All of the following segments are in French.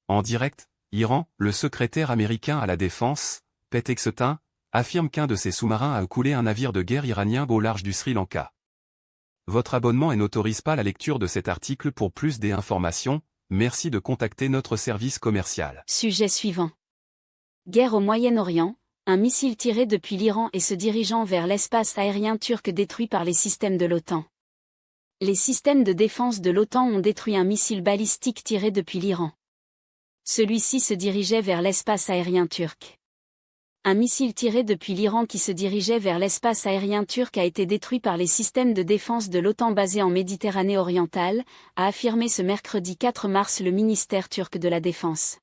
En direct, Iran, le secrétaire américain à la défense, Pete Hegseth, affirme qu'un de ses sous-marins a coulé un navire de guerre iranien au large du Sri Lanka. Votre abonnement n'autorise pas la lecture de cet article. Pour plus d'informations, merci de contacter notre service commercial. Sujet suivant. Guerre au Moyen-Orient, un missile tiré depuis l'Iran et se dirigeant vers l'espace aérien turc détruit par les systèmes de l'OTAN. Les systèmes de défense de l'OTAN ont détruit un missile balistique tiré depuis l'Iran. Celui-ci se dirigeait vers l'espace aérien turc. Un missile tiré depuis l'Iran qui se dirigeait vers l'espace aérien turc a été détruit par les systèmes de défense de l'OTAN basés en Méditerranée orientale, a affirmé ce mercredi 4 mars le ministère turc de la Défense.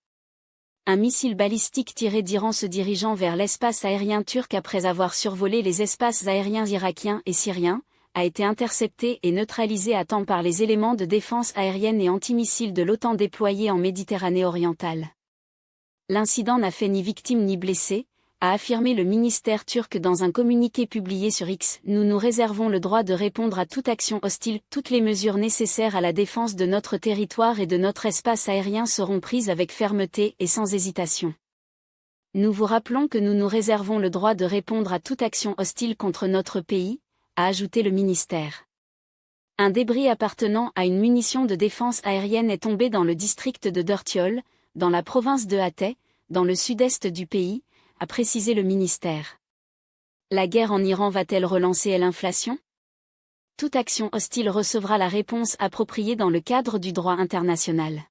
Un missile balistique tiré d'Iran se dirigeant vers l'espace aérien turc après avoir survolé les espaces aériens irakiens et syriens, a été intercepté et neutralisé à temps par les éléments de défense aérienne et antimissiles de l'OTAN déployés en Méditerranée orientale. L'incident n'a fait ni victime ni blessé, a affirmé le ministère turc dans un communiqué publié sur X. Nous nous réservons le droit de répondre à toute action hostile. Toutes les mesures nécessaires à la défense de notre territoire et de notre espace aérien seront prises avec fermeté et sans hésitation. Nous vous rappelons que nous nous réservons le droit de répondre à toute action hostile contre notre pays, a ajouté le ministère. Un débris appartenant à une munition de défense aérienne est tombé dans le district de Dörtyol, dans la province de Hatay, dans le sud-est du pays, a précisé le ministère. La guerre en Iran va-t-elle relancer l'inflation ? Toute action hostile recevra la réponse appropriée dans le cadre du droit international.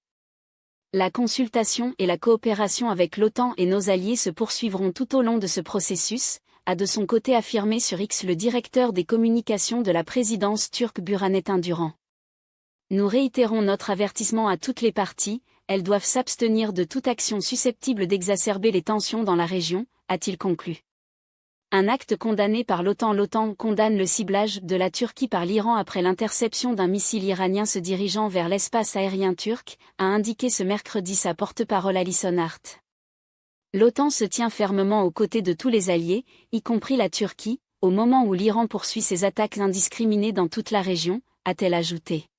La consultation et la coopération avec l'OTAN et nos alliés se poursuivront tout au long de ce processus, a de son côté affirmé sur X le directeur des communications de la présidence turque Burhanettin Duran. Nous réitérons notre avertissement à toutes les parties, elles doivent s'abstenir de toute action susceptible d'exacerber les tensions dans la région, a-t-il conclu. Un acte condamné par l'OTAN. L'OTAN condamne le ciblage de la Turquie par l'Iran après l'interception d'un missile iranien se dirigeant vers l'espace aérien turc, a indiqué ce mercredi sa porte-parole Alison Hart. L'OTAN se tient fermement aux côtés de tous les alliés, y compris la Turquie, au moment où l'Iran poursuit ses attaques indiscriminées dans toute la région, a-t-elle ajouté.